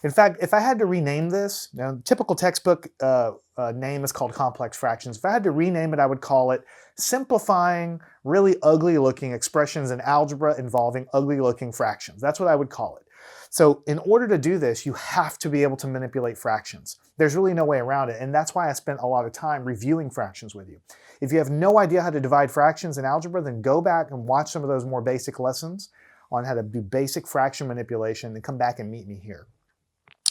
In fact, if I had to rename this, typical textbook name is called complex fractions. If I had to rename it, I would call it simplifying really ugly looking expressions in algebra involving ugly looking fractions. That's what I would call it. So in order to do this, you have to be able to manipulate fractions. There's really no way around it, and that's why I spent a lot of time reviewing fractions with you. If you have no idea how to divide fractions in algebra, then go back and watch some of those more basic lessons on how to do basic fraction manipulation and come back and meet me here.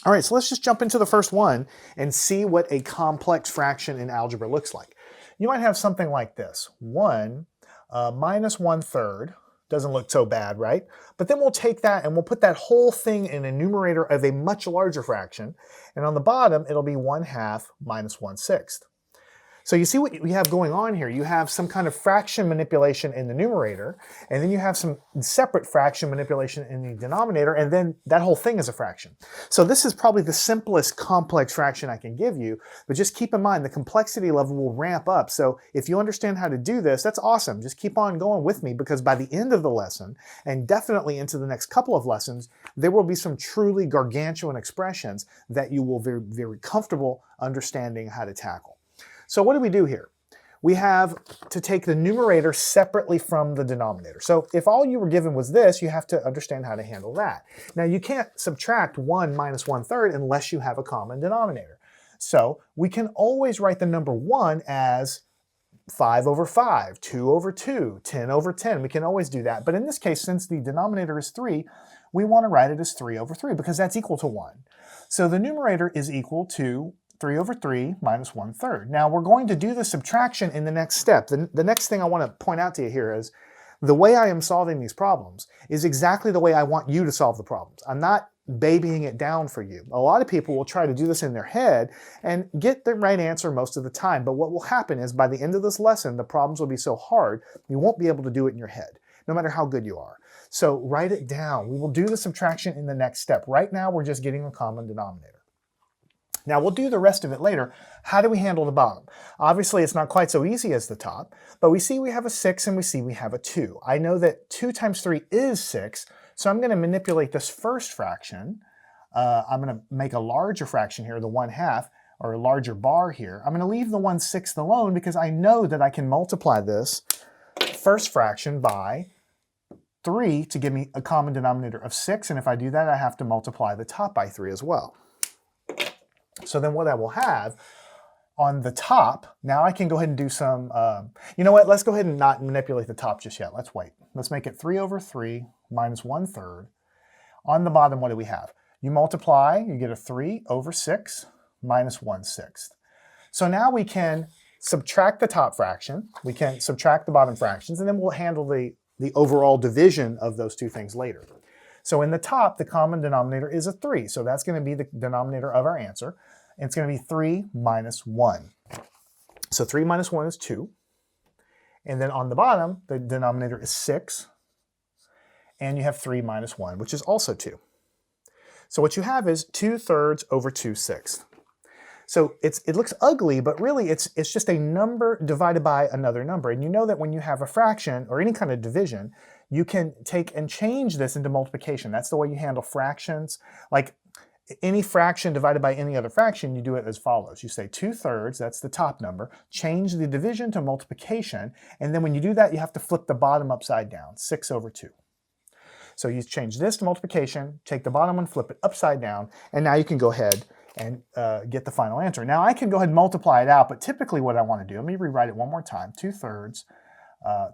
All right, so let's just jump into the first one and see what a complex fraction in algebra looks like. You might have something like this. 1 minus 1/3. Doesn't look so bad, right? But then we'll take that and we'll put that whole thing in a numerator of a much larger fraction. And on the bottom, it'll be 1/2 minus 1/6. So you see what we have going on here. You have some kind of fraction manipulation in the numerator, and then you have some separate fraction manipulation in the denominator, and then that whole thing is a fraction. So this is probably the simplest complex fraction I can give you, but just keep in mind the complexity level will ramp up. So if you understand how to do this, that's awesome. Just keep on going with me, because by the end of the lesson, and definitely into the next couple of lessons, there will be some truly gargantuan expressions that you will be very comfortable understanding how to tackle. So what do we do here? We have to take the numerator separately from the denominator. So if all you were given was this, you have to understand how to handle that. Now you can't subtract 1 minus 1/3 unless you have a common denominator. So we can always write the number 1 as 5 over 5, 2 over 2, 10 over 10. We can always do that. But in this case, since the denominator is 3, we want to write it as 3 over 3 because that's equal to 1. So the numerator is equal to 3 over 3 minus 1/3. Now we're going to do the subtraction in the next step. The next thing I want to point out to you here is the way I am solving these problems is exactly the way I want you to solve the problems. I'm not babying it down for you. A lot of people will try to do this in their head and get the right answer most of the time, but what will happen is by the end of this lesson, the problems will be so hard, you won't be able to do it in your head, no matter how good you are. So write it down. We will do the subtraction in the next step. Right now, we're just getting a common denominator. Now we'll do the rest of it later. How do we handle the bottom? Obviously it's not quite so easy as the top, but we see we have a 6 and we see we have a 2. I know that 2 times 3 is 6, so I'm going to manipulate this first fraction. I'm going to make a larger fraction here, the 1/2, or a larger bar here. I'm going to leave the 1/6 alone because I know that I can multiply this first fraction by 3 to give me a common denominator of 6, and if I do that, I have to multiply the top by 3 as well. So then what I will have on the top, now I can go ahead and do some, you know what, let's go ahead and not manipulate the top just yet. Let's wait. Let's make it 3 over 3 minus 1/3. On the bottom, what do we have? You multiply, you get a 3 over 6 minus 1/6. So now we can subtract the top fraction, we can subtract the bottom fractions, and then we'll handle the overall division of those two things later. So in the top, the common denominator is a 3. So that's going to be the denominator of our answer. It's going to be 3 minus 1. So 3 minus 1 is 2. And then on the bottom, the denominator is 6. And you have 3 minus 1, which is also 2. So what you have is 2/3 over 2/6. So it looks ugly, but really it's just a number divided by another number. And you know that when you have a fraction or any kind of division, you can take and change this into multiplication. That's the way you handle fractions. Like any fraction divided by any other fraction, you do it as follows. You say 2/3, that's the top number, change the division to multiplication, and then when you do that, you have to flip the bottom upside down, 6 over 2. So you change this to multiplication, take the bottom one, flip it upside down, and now you can go ahead and get the final answer. Now I can go ahead and multiply it out, but typically what I want to do, let me rewrite it one more time, 2/3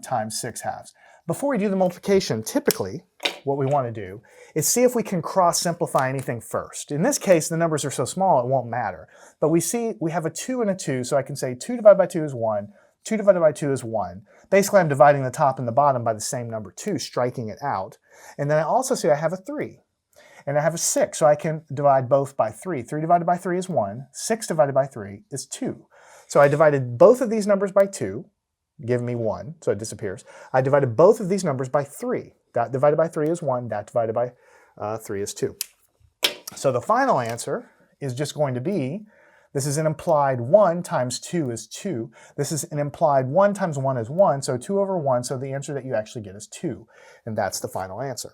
times 6/2. Before we do the multiplication, typically what we want to do is see if we can cross simplify anything first. In this case, the numbers are so small it won't matter. But we see we have a 2 and a 2, so I can say 2 divided by 2 is 1, 2 divided by 2 is 1. Basically, I'm dividing the top and the bottom by the same number 2, striking it out. And then I also see I have a 3. And I have a 6, so I can divide both by 3. 3 divided by 3 is 1. 6 divided by 3 is 2. So I divided both of these numbers by 2, give me 1, so it disappears. I divided both of these numbers by 3. That divided by 3 is 1, that divided by 3 is 2. So the final answer is just going to be, this is an implied 1 times 2 is 2. This is an implied 1 times 1 is 1, so 2 over 1, so the answer that you actually get is 2. And that's the final answer.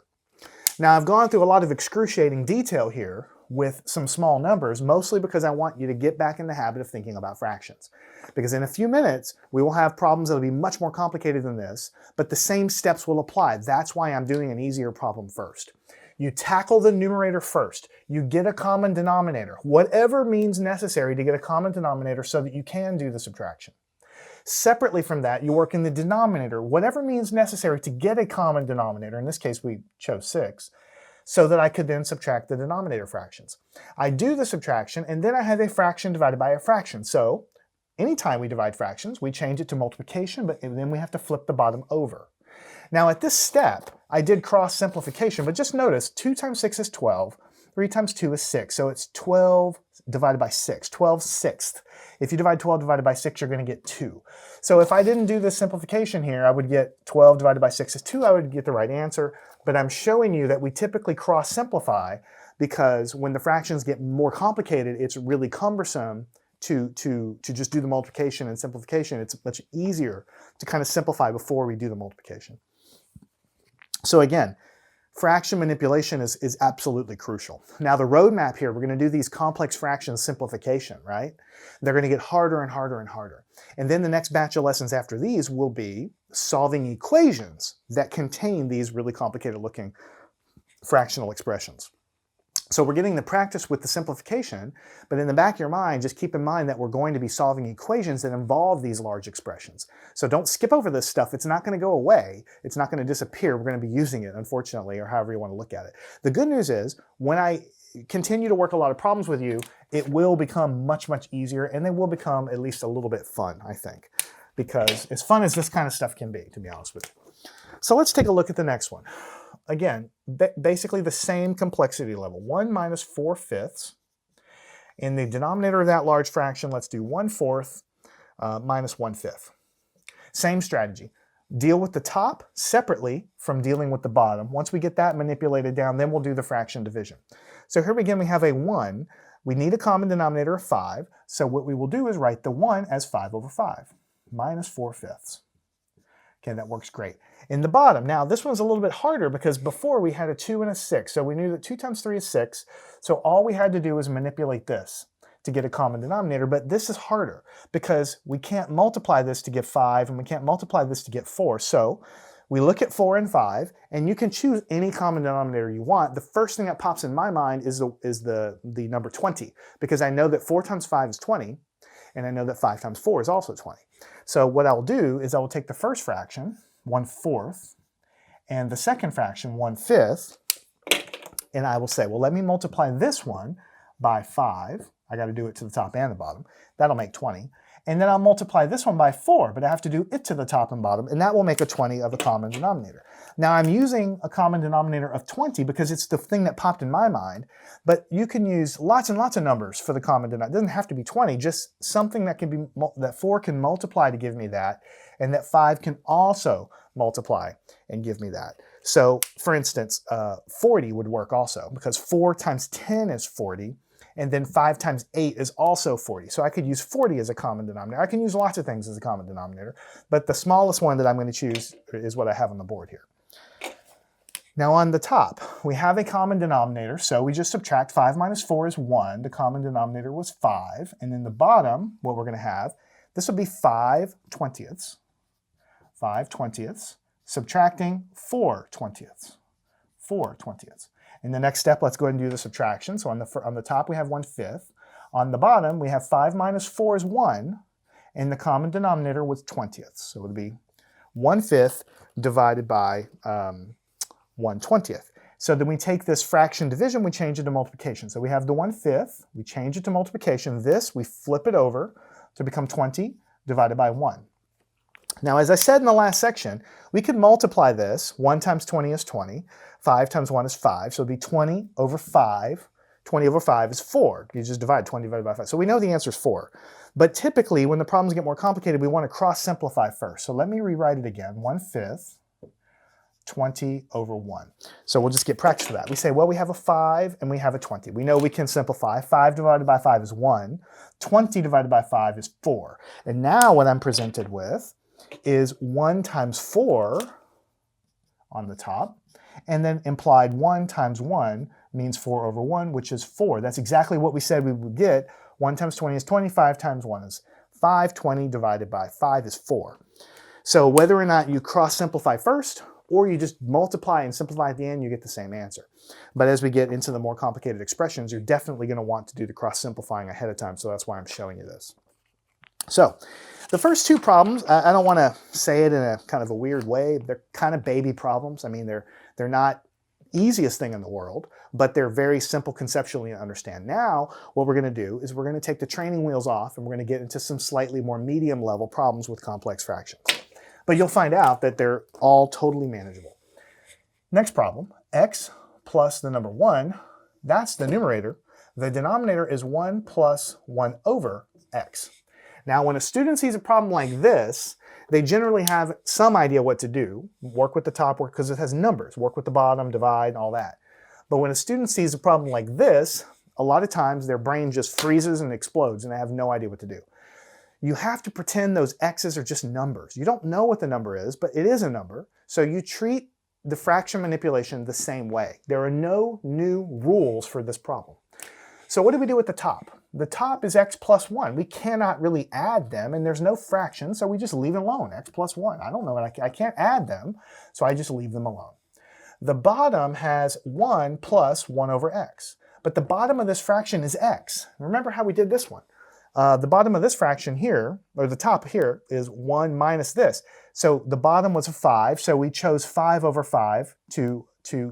Now I've gone through a lot of excruciating detail here with some small numbers, mostly because I want you to get back in the habit of thinking about fractions. Because in a few minutes, we will have problems that will be much more complicated than this, but the same steps will apply. That's why I'm doing an easier problem first. You tackle the numerator first. You get a common denominator, whatever means necessary to get a common denominator so that you can do the subtraction. Separately from that, you work in the denominator, whatever means necessary to get a common denominator. In this case, we chose 6, so that I could then subtract the denominator fractions. I do the subtraction, and then I have a fraction divided by a fraction. So anytime we divide fractions, we change it to multiplication, but then we have to flip the bottom over. Now at this step, I did cross simplification, but just notice 2 times 6 is 12, 3 times 2 is 6, so it's 12 divided by 6, 12 sixths. If you divide 12 divided by 6, you're going to get 2. So if I didn't do this simplification here, I would get 12 divided by 6 is 2, I would get the right answer. But I'm showing you that we typically cross-simplify because when the fractions get more complicated, it's really cumbersome to just do the multiplication and simplification. It's much easier to kind of simplify before we do the multiplication. So again, fraction manipulation is absolutely crucial. Now the roadmap here, we're going to do these complex fractions simplification, right? They're going to get harder and harder and harder. And then the next batch of lessons after these will be solving equations that contain these really complicated looking fractional expressions. So we're getting the practice with the simplification, but in the back of your mind, just keep in mind that we're going to be solving equations that involve these large expressions. So don't skip over this stuff. It's not going to go away. It's not going to disappear. We're going to be using it, unfortunately, or however you want to look at it. The good news is, when I continue to work a lot of problems with you, it will become much, much easier, and they will become at least a little bit fun, I think, because as fun as this kind of stuff can be, to be honest with you. So let's take a look at the next one. Again, basically the same complexity level, 1 minus 4/5. In the denominator of that large fraction, let's do 1/4 minus 1/5. Same strategy. Deal with the top separately from dealing with the bottom. Once we get that manipulated down, then we'll do the fraction division. So here again, we have a 1. We need a common denominator of 5, so what we will do is write the 1 as 5/5, minus 4/5. Okay, that works great. In the bottom, now this one's a little bit harder because before we had a 2 and a 6, so we knew that 2 times 3 is 6, so all we had to do was manipulate this to get a common denominator, but this is harder because we can't multiply this to get 5 and we can't multiply this to get 4, so we look at 4 and 5, and you can choose any common denominator you want. The first thing that pops in my mind is the number 20, because I know that 4 times 5 is 20, and I know that 5 times 4 is also 20. So what I'll do is I will take the first fraction, 1/4, and the second fraction, 1/5, and I will say, well, let me multiply this one by 5. I got to do it to the top and the bottom. That'll make 20. And then I'll multiply this one by 4, but I have to do it to the top and bottom, and that will make a 20 of a common denominator. Now I'm using a common denominator of 20 because it's the thing that popped in my mind, but you can use lots and lots of numbers for the common denominator. It doesn't have to be 20, just something that can be, that 4 can multiply to give me that, and that 5 can also multiply and give me that. So for instance, 40 would work also, because 4 times 10 is 40, and then 5 times 8 is also 40. So I could use 40 as a common denominator. I can use lots of things as a common denominator, but the smallest one that I'm going to choose is what I have on the board here. Now on the top, we have a common denominator, so we just subtract 5 minus 4 is 1. The common denominator was 5. And in the bottom, what we're going to have, this will be 5/20. 5/20, subtracting 4/20. 4/20. In the next step, let's go ahead and do the subtraction. So on the top, we have 1/5. On the bottom, we have 5 minus 4 is 1, and the common denominator was 20ths. So it would be 1/5 divided by 1/20. So then we take this fraction division, we change it to multiplication. So we have the 1/5, we change it to multiplication. This, we flip it over to become 20 divided by 1. Now, as I said in the last section, we could multiply this. 1 times 20 is 20. 5 times 1 is 5. So it would be 20 over 5. 20 over 5 is 4. You just divide 20 divided by 5. So we know the answer is 4. But typically, when the problems get more complicated, we want to cross-simplify first. So let me rewrite it again. 1/5, 20 over 1. So we'll just get practice for that. We say, well, we have a 5 and we have a 20. We know we can simplify. 5 divided by 5 is 1. 20 divided by 5 is 4. And now what I'm presented with is 1 times 4 on the top, and then implied 1 times 1 means 4 over 1, which is 4. That's exactly what we said we would get. 1 times 20 is 25 times 1 is 5. 20 divided by 5 is 4. So whether or not you cross simplify first, or you just multiply and simplify at the end, you get the same answer. But as we get into the more complicated expressions, you're definitely going to want to do the cross simplifying ahead of time, so that's why I'm showing you this. So the first two problems, I don't want to say it in a kind of a weird way. They're kind of baby problems. I mean, they're not easiest thing in the world, but they're very simple conceptually to understand. Now, what we're going to do is we're going to take the training wheels off and we're going to get into some slightly more medium level problems with complex fractions. But you'll find out that they're all totally manageable. Next problem, x plus the number 1, that's the numerator. The denominator is 1 plus 1 over x. Now, when a student sees a problem like this, they generally have some idea what to do. Work with the top, work because it has numbers. Work with the bottom, divide, all that. But when a student sees a problem like this, a lot of times their brain just freezes and explodes and they have no idea what to do. You have to pretend those x's are just numbers. You don't know what the number is, but it is a number. So you treat the fraction manipulation the same way. There are no new rules for this problem. So what do we do with the top? The top is x plus 1. We cannot really add them, and there's no fraction, so we just leave it alone, x plus 1. I don't know, I can't add them, so I just leave them alone. The bottom has 1 plus 1 over x, but the bottom of this fraction is x. Remember how we did this one. The bottom of this fraction here, or the top here, is 1 minus this. So the bottom was a 5, so we chose 5 over 5 to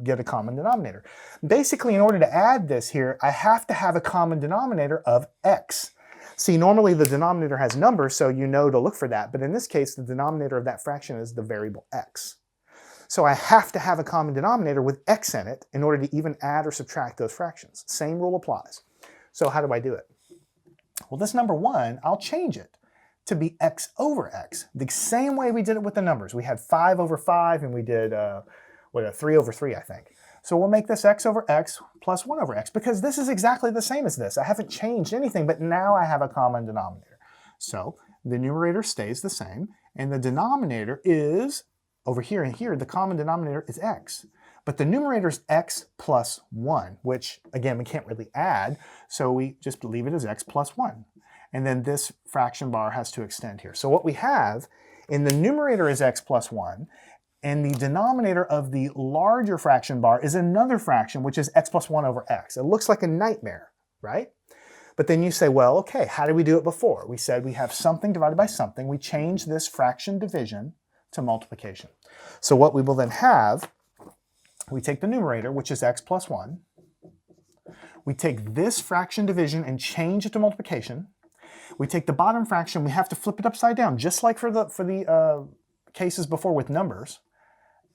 get a common denominator. Basically, in order to add this here, I have to have a common denominator of x. See, normally the denominator has numbers, so you know to look for that. But in this case, the denominator of that fraction is the variable x. So I have to have a common denominator with x in it in order to even add or subtract those fractions. Same rule applies. So how do I do it? Well, this number 1, I'll change it to be x over x. The same way we did it with the numbers. We had 5 over 5, and we did 3 over 3, I think. So we'll make this x over x plus 1 over x, because this is exactly the same as this. I haven't changed anything, but now I have a common denominator. So the numerator stays the same, and the denominator is, over here and here, the common denominator is x. But the numerator is x plus 1, which, again, we can't really add, so we just leave it as x plus 1. And then this fraction bar has to extend here. So what we have in the numerator is x plus 1, and the denominator of the larger fraction bar is another fraction, which is x plus 1 over x. It looks like a nightmare, right? But then you say, well, okay, how did we do it before? We said we have something divided by something. We change this fraction division to multiplication. So what we will then have, we take the numerator, which is x plus 1. We take this fraction division and change it to multiplication. We take the bottom fraction, we have to flip it upside down, just like for the cases before with numbers,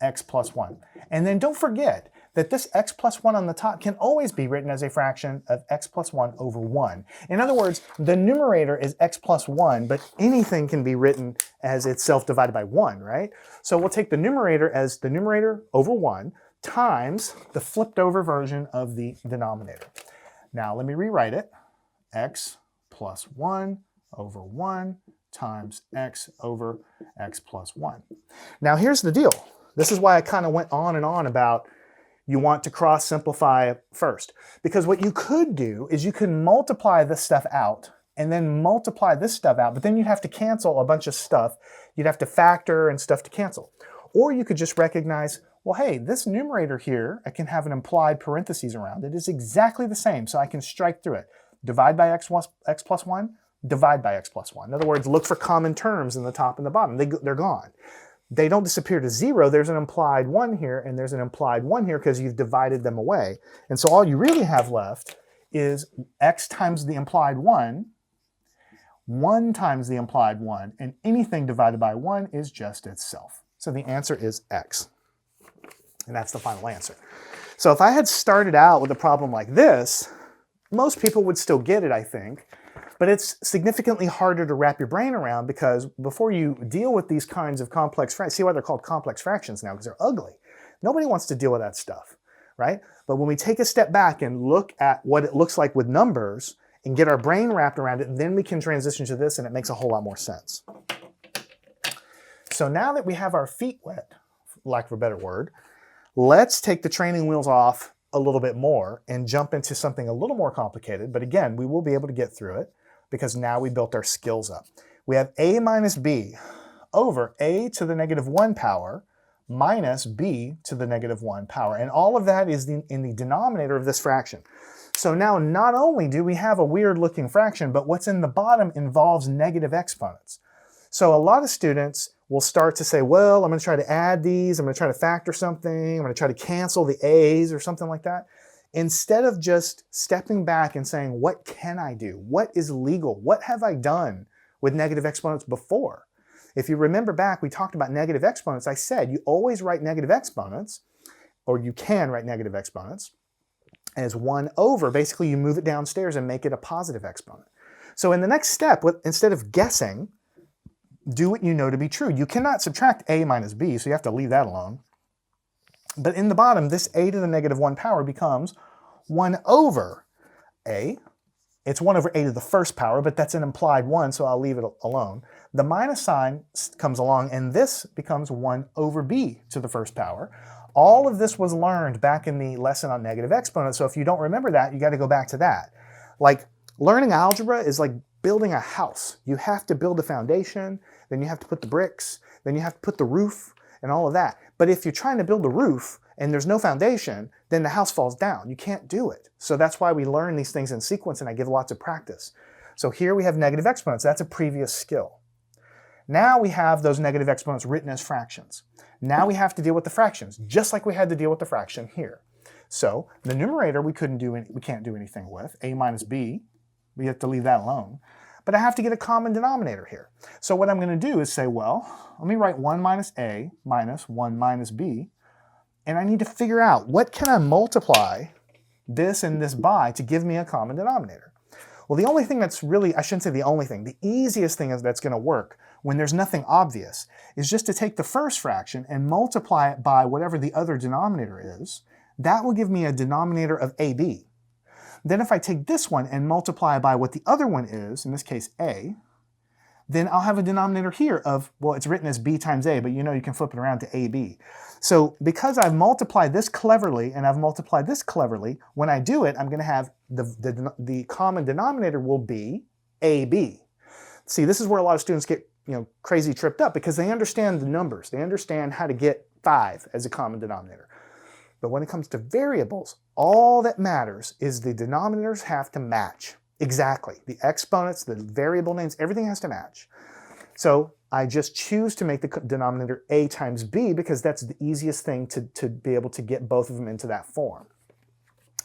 x plus 1. And then don't forget that this x plus 1 on the top can always be written as a fraction of x plus 1 over 1. In other words, the numerator is x plus 1, but anything can be written as itself divided by 1, right? So we'll take the numerator as the numerator over 1 times the flipped over version of the denominator. Now let me rewrite it. X plus 1 over 1 times x over x plus 1. Now here's the deal. This is why I kind of went on and on about you want to cross simplify first. Because what you could do is you could multiply this stuff out and then multiply this stuff out, but then you'd have to cancel a bunch of stuff. You'd have to factor and stuff to cancel. Or you could just recognize, well, hey, this numerator here, I can have an implied parentheses around it. It's exactly the same, so I can strike through it. Divide by x plus 1, divide by x plus 1. In other words, look for common terms in the top and the bottom. They're gone. They don't disappear to 0. There's an implied 1 here, and there's an implied 1 here because you've divided them away. And so all you really have left is x times the implied 1, 1 times the implied 1, and anything divided by 1 is just itself. So the answer is x. And that's the final answer. So if I had started out with a problem like this, most people would still get it, I think. But it's significantly harder to wrap your brain around because before you deal with these kinds of complex fractions, see why they're called complex fractions now, because they're ugly. Nobody wants to deal with that stuff, right? But when we take a step back and look at what it looks like with numbers and get our brain wrapped around it, then we can transition to this and it makes a whole lot more sense. So now that we have our feet wet, for lack of a better word, let's take the training wheels off a little bit more and jump into something a little more complicated, but again, we will be able to get through it because now we built our skills up. We have a minus b over a to the negative 1 power minus b to the negative 1 power. And all of that is in the denominator of this fraction. So now not only do we have a weird looking fraction, but what's in the bottom involves negative exponents. So a lot of students will start to say, well, I'm going to try to add these, I'm going to try to factor something, I'm going to try to cancel the a's or something like that. Instead of just stepping back and saying, what can I do? What is legal? What have I done with negative exponents before? If you remember back, we talked about negative exponents. I said you always write negative exponents, or you can write negative exponents, as 1 over. Basically, you move it downstairs and make it a positive exponent. So in the next step, instead of guessing, do what you know to be true. You cannot subtract a minus b, so you have to leave that alone. But in the bottom, this a to the negative 1 power becomes 1 over a. It's 1 over a to the first power, but that's an implied 1, so I'll leave it alone. The minus sign comes along, and this becomes 1 over b to the first power. All of this was learned back in the lesson on negative exponents, so if you don't remember that, you got to go back to that. Like, learning algebra is like building a house. You have to build a foundation, then you have to put the bricks, then you have to put the roof, and all of that. But if you're trying to build a roof and there's no foundation, then the house falls down. You can't do it. So that's why we learn these things in sequence, and I give lots of practice. So here we have negative exponents. That's a previous skill. Now we have those negative exponents written as fractions. Now we have to deal with the fractions, just like we had to deal with the fraction here. So the numerator we can't do anything with, a minus b. We have to leave that alone. But I have to get a common denominator here. So what I'm going to do is say, well, let me write 1 minus a minus 1 minus b. And I need to figure out, what can I multiply this and this by to give me a common denominator? Well, the only thing that's really, I shouldn't say the only thing, the easiest thing that's going to work when there's nothing obvious is just to take the first fraction and multiply it by whatever the other denominator is. That will give me a denominator of ab. Then if I take this one and multiply by what the other one is, in this case a, then I'll have a denominator here of, well, it's written as b times a, but you know you can flip it around to ab. So because I've multiplied this cleverly and I've multiplied this cleverly, when I do it, I'm going to have the common denominator will be ab. See, this is where a lot of students get crazy tripped up because they understand the numbers. They understand how to get 5 as a common denominator. But when it comes to variables, all that matters is the denominators have to match. Exactly. The exponents, the variable names, everything has to match. So I just choose to make the denominator a times b because that's the easiest thing to be able to get both of them into that form.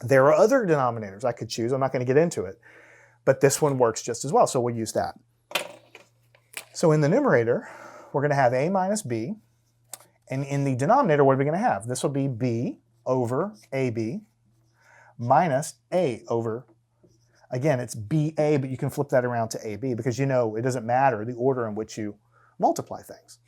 There are other denominators I could choose. I'm not going to get into it. But this one works just as well, so we'll use that. So in the numerator, we're going to have a minus b. And in the denominator, what are we going to have? This will be b over ab minus a over, again, it's ba, but you can flip that around to ab because it doesn't matter the order in which you multiply things.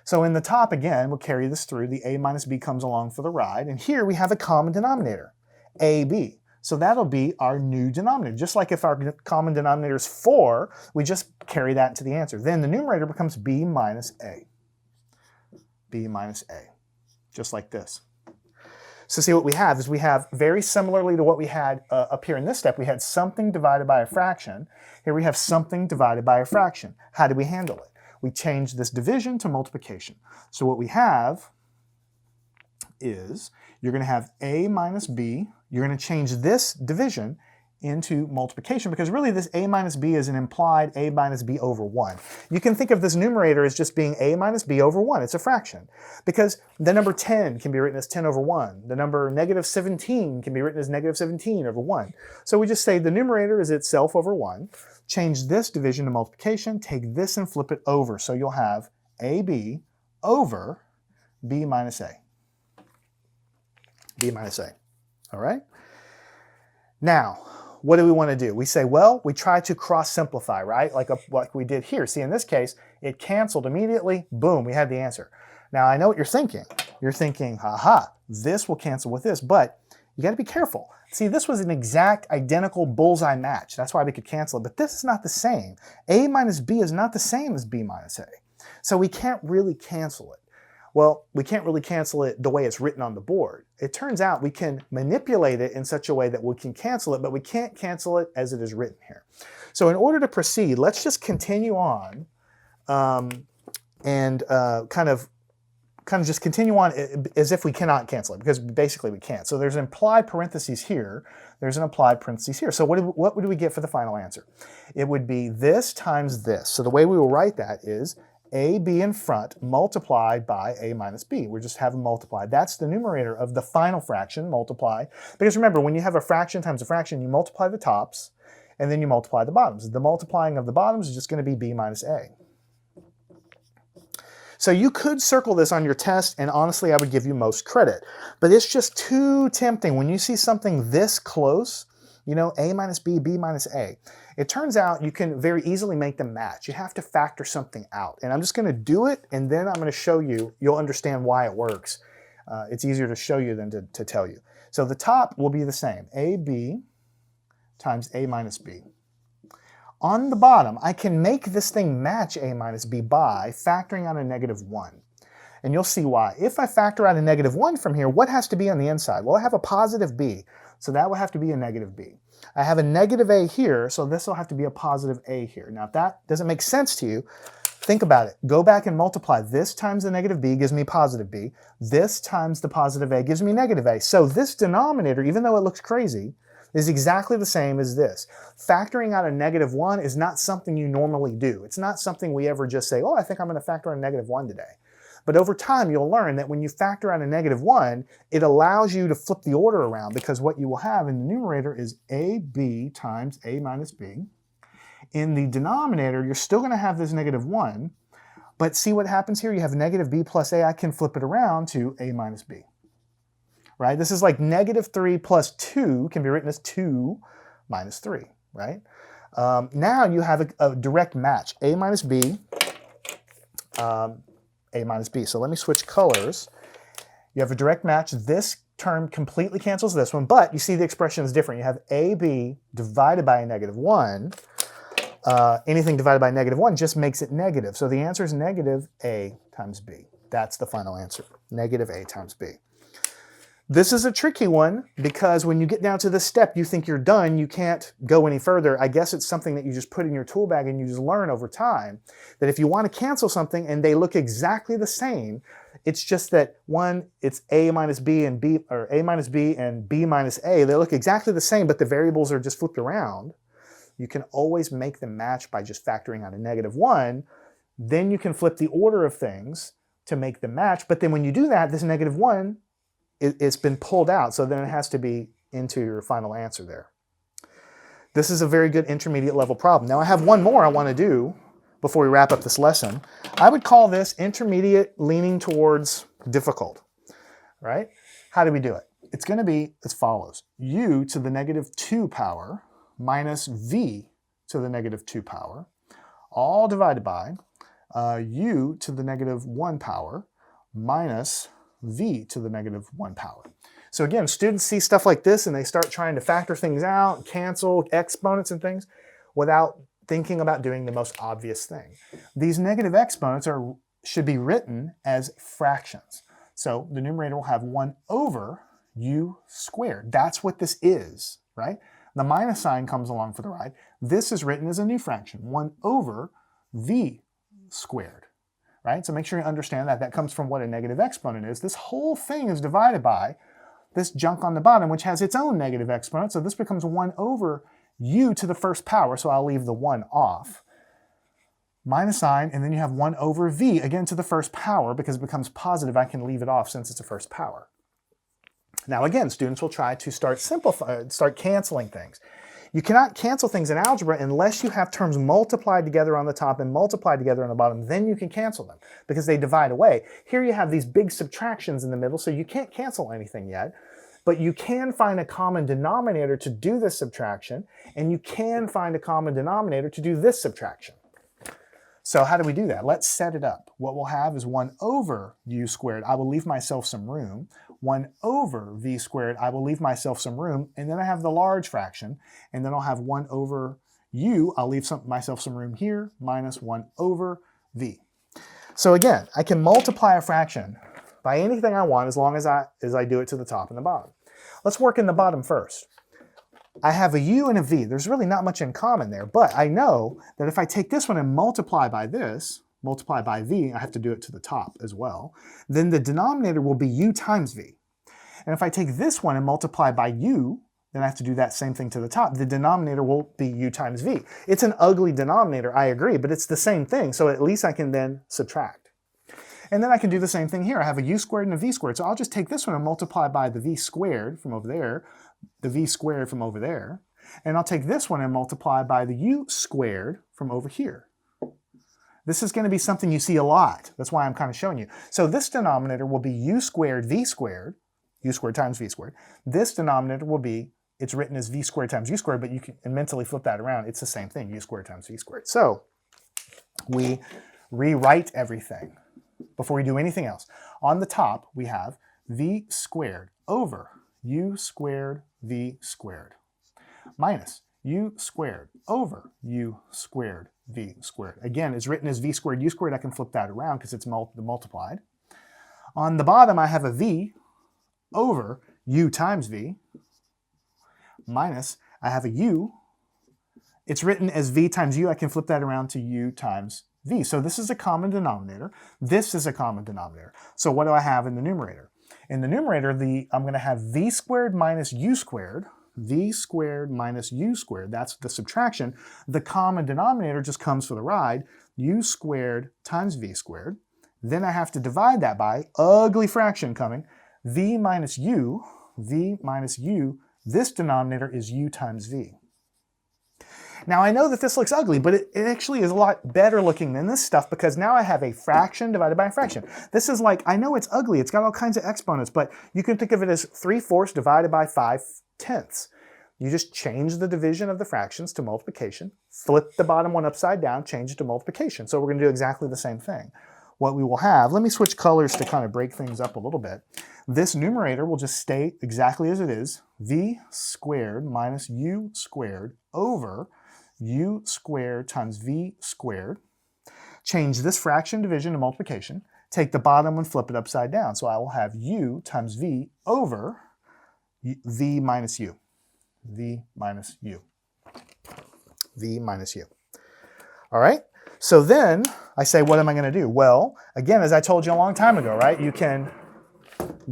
So in the top, again, we'll carry this through. The a minus b comes along for the ride. And here we have a common denominator, ab. So that'll be our new denominator. Just like if our common denominator is 4, we just carry that into the answer. Then the numerator becomes b minus a. b minus a, just like this. So see what we have is we have, very similarly to what we had up here in this step, we had something divided by a fraction. Here we have something divided by a fraction. How do we handle it? We change this division to multiplication. So what we have is you're going to have a minus b. You're going to change this division into multiplication because really this a minus b is an implied a minus b over 1. You can think of this numerator as just being a minus b over 1. It's a fraction because the number 10 can be written as 10 over 1. The number negative 17 can be written as negative 17 over 1. So we just say the numerator is itself over 1. Change this division to multiplication, take this and flip it over. So you'll have ab over b minus a. b minus a. All right? Now, what do we want to do? We say, well, we try to cross-simplify, right? Like we did here. See, in this case, it canceled immediately. Boom, we had the answer. Now, I know what you're thinking. You're thinking, haha, this will cancel with this, but you got to be careful. See, this was an exact identical bullseye match. That's why we could cancel it, but this is not the same. A minus b is not the same as b minus a. So we can't really cancel it. Well, we can't really cancel it the way it's written on the board. It turns out we can manipulate it in such a way that we can cancel it, but we can't cancel it as it is written here. So in order to proceed, let's just continue on and kind of just continue on as if we cannot cancel it, because basically we can't. So there's an implied parentheses here, there's an implied parentheses here. So what would we get for the final answer? It would be this times this. So the way we will write that is AB in front multiplied by A minus B. We just have them multiplied. That's the numerator of the final fraction, multiply. Because remember, when you have a fraction times a fraction, you multiply the tops, and then you multiply the bottoms. The multiplying of the bottoms is just going to be B minus A. So you could circle this on your test, and honestly, I would give you most credit. But it's just too tempting. When you see something this close, you know, A minus B, B minus A, it turns out you can very easily make them match. You have to factor something out. And I'm just going to do it, and then I'm going to show you. You'll understand why it works. It's easier to show you than to tell you. So the top will be the same, AB times A minus B. On the bottom, I can make this thing match A minus B by factoring out a -1. And you'll see why. If I factor out a -1 from here, what has to be on the inside? Well, I have a positive B, so that will have to be a -B. I have a -A here, so this will have to be a positive A here. Now, if that doesn't make sense to you, think about it. Go back and multiply. This times the -B gives me positive B. This times the positive A gives me -A. So this denominator, even though it looks crazy, is exactly the same as this. Factoring out a -1 is not something you normally do. It's not something we ever just say, oh, I think I'm going to factor out a -1 today. But over time, you'll learn that when you factor out a -1, it allows you to flip the order around, because what you will have in the numerator is AB times A minus B. In the denominator, you're still going to have this -1, but see what happens here? You have -B plus A. I can flip it around to A minus B. Right? This is like -3 plus 2 can be written as 2 minus 3, right? Now you have a direct match, A minus B, A minus B. So let me switch colors. You have a direct match. This term completely cancels this one, but you see the expression is different. You have AB divided by a -1. Anything divided by -1 just makes it negative. So the answer is -A times B. That's the final answer, -A times B. This is a tricky one because when you get down to this step, you think you're done, you can't go any further. I guess it's something that you just put in your tool bag and you just learn over time that if you want to cancel something and they look exactly the same, it's just that one, it's A minus B and B, or A minus B and B minus A. They look exactly the same, but the variables are just flipped around. You can always make them match by just factoring out a -1. Then you can flip the order of things to make them match. But then when you do that, this -1, it's been pulled out, so then it has to be into your final answer there. This is a very good intermediate level problem. Now I have one more I want to do before we wrap up this lesson. I would call this intermediate leaning towards difficult, right? How do we do it? It's going to be as follows. U to the -2 power minus V to the -2 power, all divided by U to the -1 power minus V to the -1 power. So again, students see stuff like this and they start trying to factor things out, cancel exponents and things without thinking about doing the most obvious thing. These negative exponents should be written as fractions. So the numerator will have 1 over U squared. That's what this is, right? The minus sign comes along for the right. This is written as a new fraction, 1 over V squared. Right? So make sure you understand that. That comes from what a negative exponent is. This whole thing is divided by this junk on the bottom, which has its own negative exponent. So this becomes 1 over U to the first power. So I'll leave the 1 off. Minus sign, and then you have 1 over V, again to the first power. Because it becomes positive, I can leave it off since it's a first power. Now again, students will try to start canceling things. You cannot cancel things in algebra unless you have terms multiplied together on the top and multiplied together on the bottom. Then you can cancel them because they divide away. Here you have these big subtractions in the middle, so you can't cancel anything yet. But you can find a common denominator to do this subtraction, and you can find a common denominator to do this subtraction. So how do we do that? Let's set it up. What we'll have is 1 over U squared. I will leave myself some room. 1 over V squared, I will leave myself some room, and then I have the large fraction, and then I'll have 1 over U, I'll leave myself some room here, minus 1 over V. So again, I can multiply a fraction by anything I want as long as I do it to the top and the bottom. Let's work in the bottom first. I have a u and a v. There's really not much in common there, but I know that if I take this one and multiply by this, multiply by v, I have to do it to the top as well, then the denominator will be u times v. And if I take this one and multiply by u, then I have to do that same thing to the top. The denominator will be u times v. It's an ugly denominator, I agree, but it's the same thing, so at least I can then subtract. And then I can do the same thing here. I have a u squared and a v squared, so I'll just take this one and multiply by the v squared from over there, the v squared from over there, and I'll take this one and multiply by the u squared from over here. This is going to be something you see a lot. That's why I'm kind of showing you. So this denominator will be u squared times v squared. This denominator will be, it's written as v squared times u squared, but you can mentally flip that around. It's the same thing, u squared times v squared. So we rewrite everything before we do anything else. On the top, we have v squared over u squared v squared minus u squared over u squared v squared. Again, it's written as v squared u squared. I can flip that around because it's multiplied. On the bottom, I have a v over u times v minus, I have a u. It's written as v times u. I can flip that around to u times v. So this is a common denominator. This is a common denominator. So what do I have in the numerator? In the numerator, I'm going to have v squared minus u squared, v squared minus u squared. That's the subtraction. The common denominator just comes for the ride, u squared times v squared. Then I have to divide that by, ugly fraction coming, v minus u, this denominator is u times v. Now I know that this looks ugly, but it actually is a lot better looking than this stuff because now I have a fraction divided by a fraction. This is like, I know it's ugly, it's got all kinds of exponents, but you can think of it as 3/4 divided by 5/10. You just change the division of the fractions to multiplication, flip the bottom one upside down, change it to multiplication. So we're going to do exactly the same thing. What we will have, let me switch colors to kind of break things up a little bit. This numerator will just stay exactly as it is, v squared minus u squared over u squared times v squared. Change this fraction division to multiplication. Take the bottom and flip it upside down. So I will have u times v over v minus u. v minus u. v minus u. All right? So then I say, what am I going to do? Well, again, as I told you a long time ago, right? You can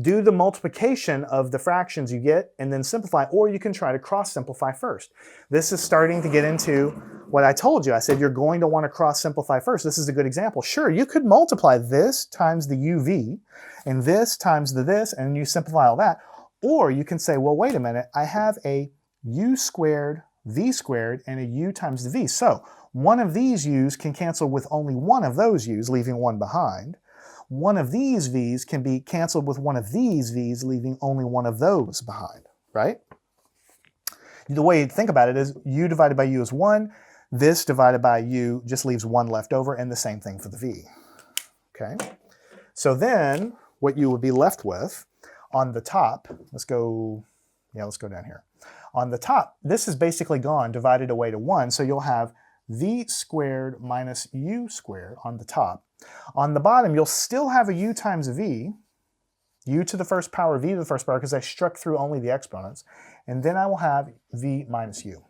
do the multiplication of the fractions you get and then simplify, or you can try to cross simplify first. This is starting to get into what I told you. I said you're going to want to cross simplify first. This is a good example. Sure, you could multiply this times the uv and this times the this, and you simplify all that. Or you can say, well, wait a minute, I have a u squared v squared and a u times the v. So one of these u's can cancel with only one of those u's, leaving one behind. One of these v's can be canceled with one of these v's, leaving only one of those behind, right? The way you think about it is u divided by u is 1. This divided by u just leaves 1 left over, and the same thing for the v. Okay? So then what you would be left with on the top, let's go down here. On the top, this is basically gone, divided away to 1, so you'll have v squared minus u squared on the top. On the bottom, you'll still have a u times v, u to the first power, v to the first power, because I struck through only the exponents. And then I will have v minus u.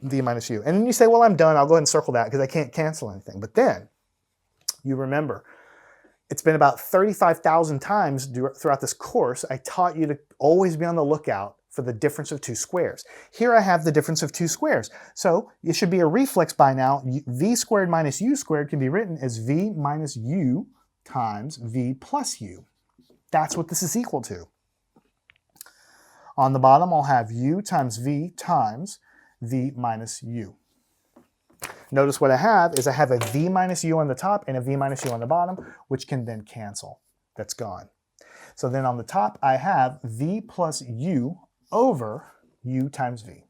v minus u. And then you say, well, I'm done. I'll go ahead and circle that because I can't cancel anything. But then you remember, it's been about 35,000 times throughout this course, I taught you to always be on the lookout for the difference of two squares. Here I have the difference of two squares. So it should be a reflex by now. V squared minus u squared can be written as v minus u times v plus u. That's what this is equal to. On the bottom, I'll have u times v minus u. Notice what I have is I have a v minus u on the top and a v minus u on the bottom, which can then cancel. That's gone. So then on the top, I have v plus u over u times v.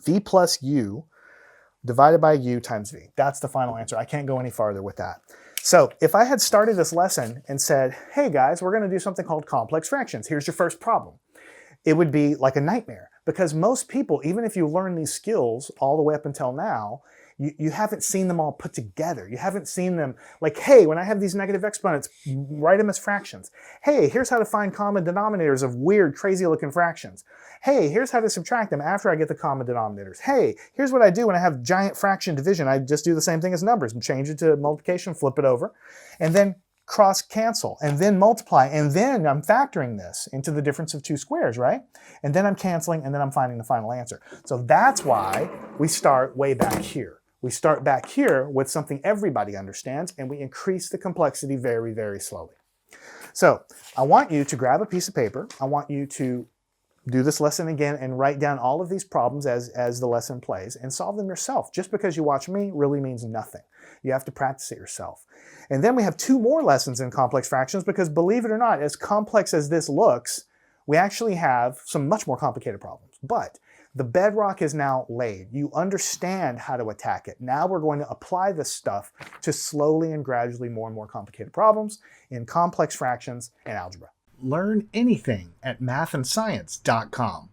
v plus u divided by u times v. That's the final answer. I can't go any farther with that. So if I had started this lesson and said, hey guys, we're going to do something called complex fractions. Here's your first problem. It would be like a nightmare because most people, even if you learn these skills all the way up until now, You haven't seen them all put together. You haven't seen them like, hey, when I have these negative exponents, write them as fractions. Hey, here's how to find common denominators of weird, crazy looking fractions. Hey, here's how to subtract them after I get the common denominators. Hey, here's what I do when I have giant fraction division. I just do the same thing as numbers and change it to multiplication, flip it over, and then cross cancel, and then multiply, and then I'm factoring this into the difference of two squares, right? And then I'm canceling, and then I'm finding the final answer. So that's why we start way back here. We start back here with something everybody understands, and we increase the complexity very, very slowly. So I want you to grab a piece of paper. I want you to do this lesson again and write down all of these problems as the lesson plays and solve them yourself. Just because you watch me really means nothing. You have to practice it yourself. And then we have 2 more lessons in complex fractions because, believe it or not, as complex as this looks, we actually have some much more complicated problems. But the bedrock is now laid. You understand how to attack it. Now we're going to apply this stuff to slowly and gradually more and more complicated problems in complex fractions and algebra. Learn anything at mathandscience.com.